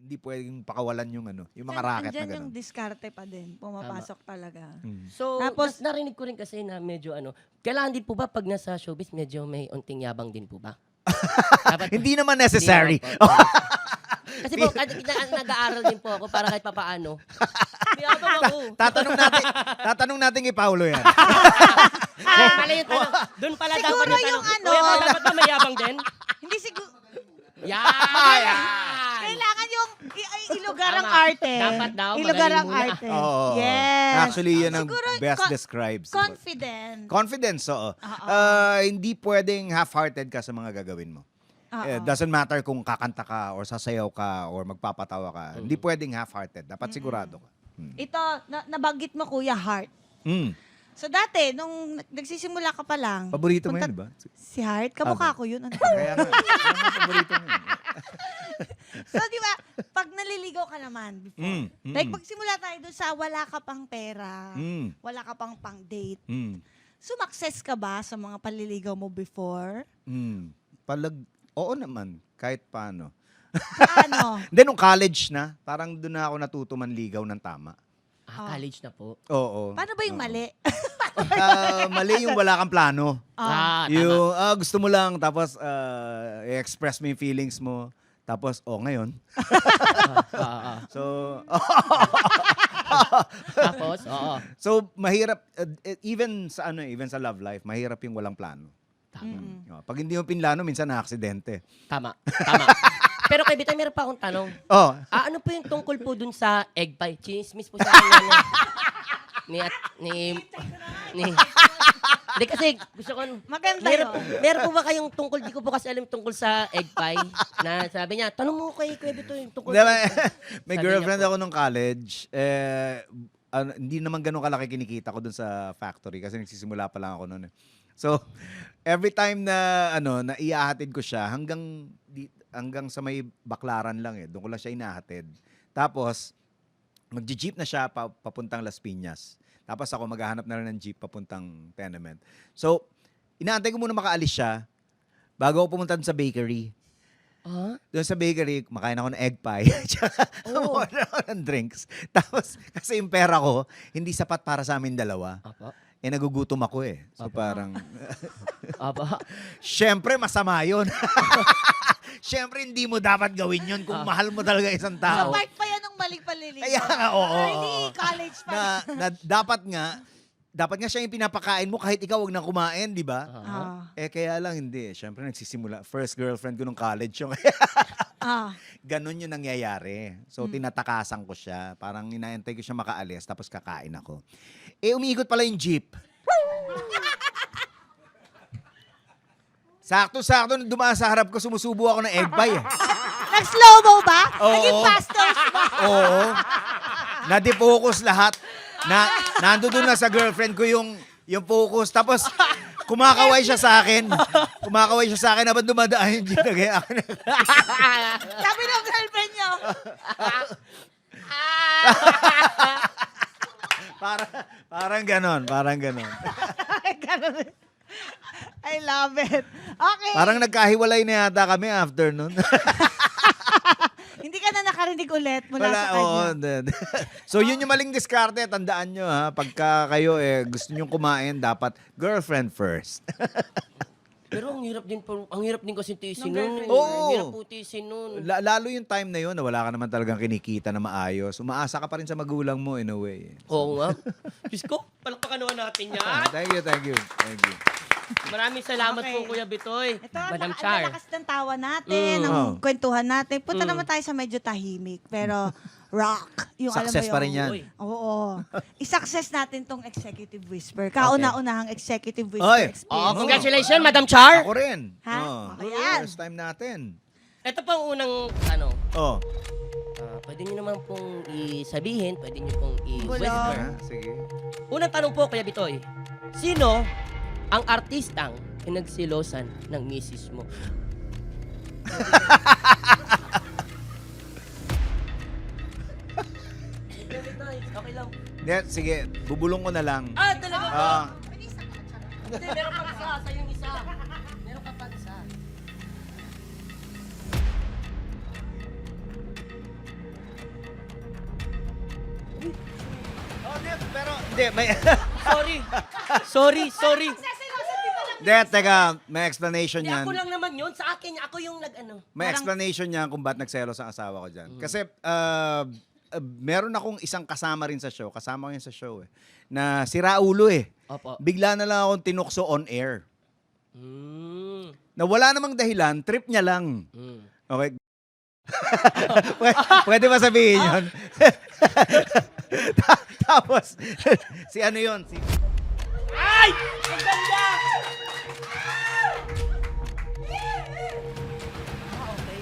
hindi pwedeng pakawalan yung yung mga racket na Andyan yung gano'n. diskarte pa din. Pumapasok talaga. So, Tapos- narinig ko rin kasi na medyo kailangan din po ba pag nasa showbiz, medyo may unting yabang din po ba? Dapat, Hindi naman necessary. Hindi naman po. Kasi po, nag-aaral din po ako para kahit papaano. May yabang ako. Tatanong natin kay Paulo yan. Mali yung tanong. Doon pala Siguro dapat yung yung tanong. ano- Kuya, dapat ba may yabang din? Hindi siguro... Yan! Kailangan yung ilugar ang Tama. arte. Dapat daw, Ilugar magaling ang muna. arte. Oo. Yes. Actually, yun ang Siguro, best describes. Confident. Confidence, oo. Hindi pwedeng half-hearted ka sa mga gagawin mo. It doesn't matter kung kakanta ka or sasayaw ka or magpapatawa ka. Hindi pwedeng half-hearted. Dapat sigurado ka. Ito, nabanggit mo, Kuya, heart. So dati, nung nagsisimula ka pa lang. Paborito mo yun, di ba? Si Heart? Kamukha ko yun. Ano? Kaya nga. Paborito mo yun. So, di ba, pag naliligaw ka naman before, like pagsimula tayo dun sa wala ka pang pera, wala ka pang pang-date, sumakses ka ba sa mga paliligaw mo before? Oo naman. Kahit paano. Paano? Hindi, nung college na, parang doon na ako natuto manligaw ng tama. College na po. Oo. Paano ba yung mali? Mali yung wala kang plano. Tama. Yung gusto mo lang, tapos i-express mo yung feelings mo. Tapos, ngayon. So, Tapos, oo. so mahirap, even sa love life, mahirap yung walang plano. Tama. Pag hindi mo pinlano, minsan na-aksidente. Tama. Pero kay Bitay, meron pa akong tanong. Ano po yung tungkol po dun sa egg pie? Chinismis po sa akin Hindi kasi gusto ko, Maganda meron yun. po ba kayong tungkol, di ko po kasi alam tungkol sa egg pie, na sabi niya, tanong mo kay Kuya Bitoy yung tungkol Diba, may Sabi girlfriend niya po. ako nung college. Hindi naman ganun kalaki kinikita ko dun sa factory kasi nagsisimula pa lang ako noon. So, every time na na iahatid ko siya hanggang sa may Baklaran lang doon ko lang siya inahatid. Tapos magji-jeep na siya papuntang Las Piñas. Tapos ako maghahanap na rin ng jeep papuntang Tenement. So, inaantay ko muna makaalis siya bago ako pumunta sa bakery. Doon sa bakery, kumakain ako ng egg pie. Tsaka order ako ng drinks. Tapos, kasi yung pera ko, hindi sapat para sa amin dalawa. Apa? Nagugutom ako So, parang, Apa? syempre, masama yun. Syempre, hindi mo dapat gawin yun kung mahal mo talaga isang So, tao. part pa yan ng maling paliligaw. Kaya nga, oo. Hindi, college pa. Na dapat nga siya yung pinapakain mo kahit ikaw wag na kumain, di ba? Kaya lang hindi. Syempre, nagsisimula. First girlfriend ko nung college yung ganun yung nangyayari. So, tinatakasan ko siya. Parang inaantay ko siya makaalis, tapos kakain ako. Umiikot pala yung jeep. Sakto-sakto, nung dumaan sa harap ko, sumusubo ako ng egg pie. Nag-slow-mo ba? Oo. Naging pastors ba? Oo. Na-defocus lahat. Nandoon na sa girlfriend ko yung focus. Tapos, kumakaway siya sa akin. Kumakaway siya sa akin habang dumadaan yung jeep. Sabi ng girlfriend niyo. Parang ganon. I love it. Okay. Parang nagkahiwalay na yata kami after nun. Hindi ka na nakarinig ulit mula sa kanya. So, yun yung maling diskarte. Tandaan nyo, pagka kayo gusto nyo kumain, dapat girlfriend first. Pero ang hirap din kasi tiisin Nung nun. girlfriend. Oo. Ang hirap po tiisin nun. Lalo yung time na yun na wala ka naman talagang kinikita na maayos. Umaasa ka pa rin sa magulang mo in a way. Oo nga. Diyos ko, palakpakan naman natin yan. Thank you. Maraming salamat Okay. po, Kuya Bitoy. Ito, Madam ang Char. lakas ng tawa natin, ang kwentuhan natin. Punta naman tayo sa medyo tahimik, pero rock. Yung Success alam mo pa rin yan. Uy. Oo. I-success natin tong Executive Whisper. Kauna-unahang Executive Whisper Oy. experience. Congratulations, Madam Char. Ako rin. Ha? Okay yan. First time natin. Ito pa ang unang tanong. Pwede nyo naman pong isabihin, pwede nyo pong i-whisper. Sige. Unang tanong po, Kuya Bitoy. Sino ang artistang pinagsilosan ng misis mo? Kuya Bitoy, okay lang. Sige, bubulong ko na lang. Talaga ba? Ah, Hindi, meron pang isa. Sa yung isa. Meron ka pa isa. Hindi, may... Sorry. Hindi, teka, may explanation Hindi, yan. ako lang naman yun. Sa akin, ako yung nag-ano. May explanation yan kung ba't nagselos ang asawa ko dyan. Kasi meron akong isang kasama rin sa show, kasama ko yun sa show na si Raulo Opo. Bigla na lang akong tinukso on air. Mm. Na wala namang dahilan, trip niya lang. Mm. Okay? Pwede ba sabihin yun? Tapos, si ano yun? Si... Ay! Ang ganda! Okay.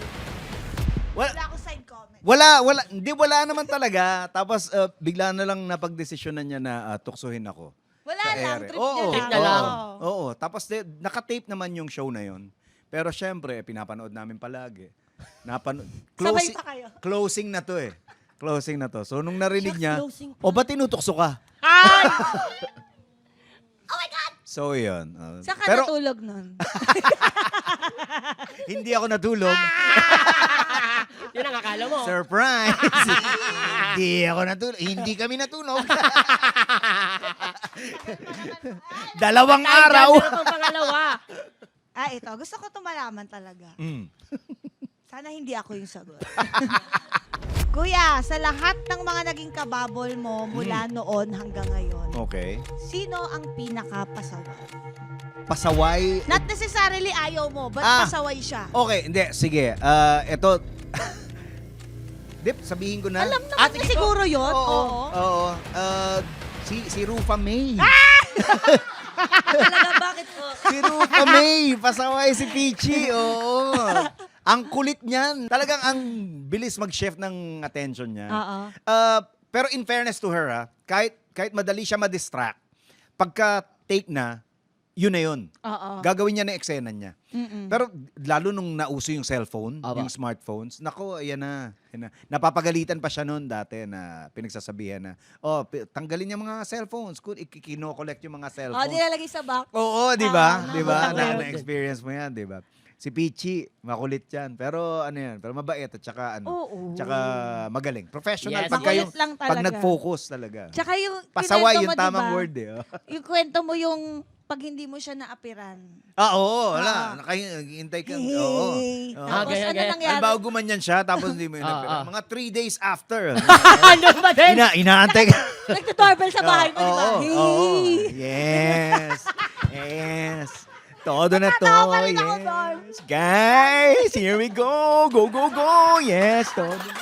Wala ako side comment. Wala naman talaga. Tapos, bigla na lang napagdesisyonan niya na tuksuhin ako. Wala Sa lang, ere. trip Oo, niya trip lang. na lang. Oo. Tapos, nakatape naman yung show na yon. Pero syempre, pinapanood namin palagi. Sabay pa kayo. Closing na to Closing na to. So, nung narinig Shucks, niya, closing pa. o ba't tinutukso ka? Ay! Oh my God! So, yun. Saan ka Pero, natulog nun? hindi ako natulog. Yun ang akala mo. Surprise! Hindi ako natulog. Hindi kami natulog. Dalawang araw. Meron pang pangalawa. Ito. Gusto ko tumalaman talaga. Sana hindi ako yung sagot. Kuya, sa lahat ng mga naging kababol mo mula noon hanggang ngayon, Okay. sino ang pinaka-pasaway? Pasaway. Not necessarily ayaw mo, but pasaway siya. Okay, hindi. Sige. Ito. Dip, sabihin ko na. Alam naman niya siguro yun. Oo. Si Rufa May. Talaga, bakit po? Si Rufa May. Pasaway si Peachy. Oo. Ang kulit niyan. Talagang ang bilis mag-shift ng attention niya. Oo. Pero in fairness to her, kahit madali siya ma-distract, pagka take na, yun na yun. Oo. Gagawin niya na eksena niya. Mm-mm. Pero lalo nung nauso yung cellphone, Aba. yung smartphones, nako, ayan na. Napapagalitan pa siya noon dati na pinagsasabihan na, tanggalin yung mga cellphones. Kino-collect yung mga cellphones. Nilalagay sa box. Oo, di ba? Ah, Di ba? nakakatawa yun. Na-experience mo yan, di ba? Si Peachy, makulit yan. Pero ano yan, pero mabait at saka Oo. tsaka magaling. Professional Yes. pag Makulit lang pag talaga. nag-focus talaga. Tsaka yung Pasaway kinwento yung mo, tamang diba? word Yung kwento mo yung pag hindi mo siya naapiran. Oo, wala. Nakahintay ka. Oo. Hey. Oo. Tapos Okay, ano okay. nangyari? Halimbawa gumanyan siya, tapos hindi mo yun. Mga 3 days after. Ano ba din? Inaantay ka. Nagtutoorbell sa bahay mo, di ba? Oo, Hey. oo. Yes. Yes. Todo na to. Natatawa pa rin ako doon. Yes. Guys, here we go. Go, go, go. Yes, todo na.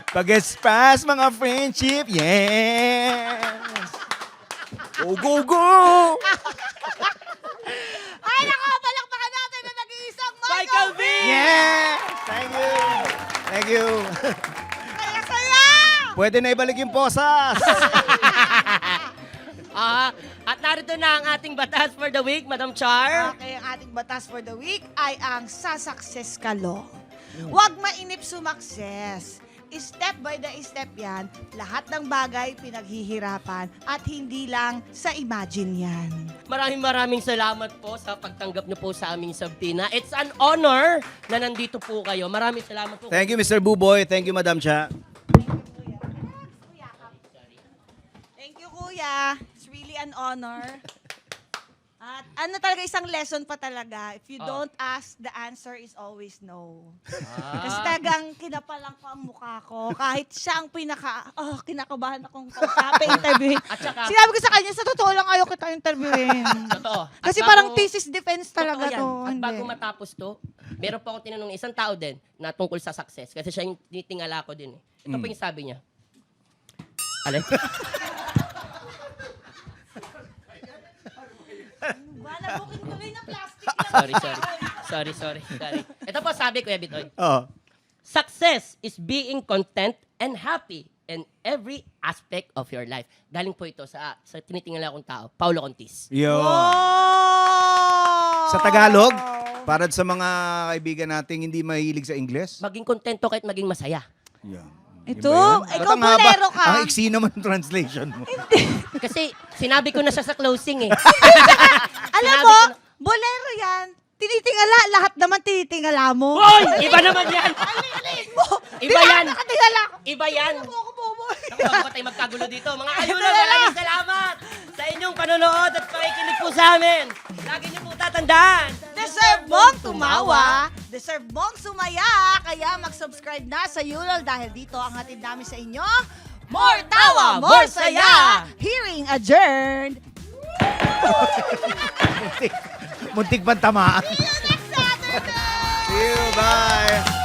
Pag-espas, mga friendship. Yes. Go, go, go. Ay, nako, palakpakan natin na nag-iisang Michael Michael V! Yes. Thank you. Thank you. Kaya-saya! Pwede na ibalik yung posas. At narito na ang ating batas for the week, Madam Char. Okay, ang ating batas for the week ay ang sasakses ka law. Huwag mainip sumakses. Step by the step yan. Lahat ng bagay pinaghihirapan at hindi lang sa imagine yan. Maraming salamat po sa pagtanggap niyo po sa aming sabtina. It's an honor na nandito po kayo. Maraming salamat po. Thank you, Mr. Buboy. Thank you, Madam Cha. Thank you, Kuya. It's really an honor. At ano talaga, isang lesson pa talaga. If you don't ask, the answer is always no. Kasi talagang kinapalang ko ang mukha ko. Kahit siya ang kinakabahan akong kausapin, interviewin. At saka- Sinabi ko sa kanya, sa totoo lang ayaw kita interviewin. Totoo. At Kasi bago- parang thesis defense talaga Totoo yan. to. At Hindi. bago matapos to, meron po ako tinanong isang tao din na tungkol sa success. Kasi siya yung tinitingala ko din. Ito po yung sabi niya. Alay? Wala, bukin tuloy na plastic. Sorry. Ito po sabi, Kuya Bitoy. Oh. Success is being content and happy in every aspect of your life. Galing po ito sa tinitingala kong tao, Paulo Contis. Yo. Oh! Sa Tagalog, para sa mga kaibigan nating hindi mahilig sa Ingles. Maging kontento kahit maging masaya. Yeah. Ito, Yun ba yun? ikaw Ba't ang haba? bolero ka. Ang iksi naman yung translation mo. Kasi sinabi ko na siya sa closing eh. Alam Sinabi mo, ko na- bolero yan. Tinitingala, lahat naman tinitingala mo. Hoy! Iba naman yan! Alin mo. Iba yan! Nakatingala ko. Iba yan! Ako, boboy. Bago tayo magkagulo dito. Mga ayunan, maraming salamat sa inyong panonood at pakikinig po sa amin. Lagi niyo po tatandaan. Deserve mong tumawa, deserve mong sumaya, kaya mag-subscribe na sa Yulol dahil dito ang hatid namin sa inyo. More tawa, more saya! Hearing adjourned! Muntik pang tamaan. See you next Saturday! See you, bye!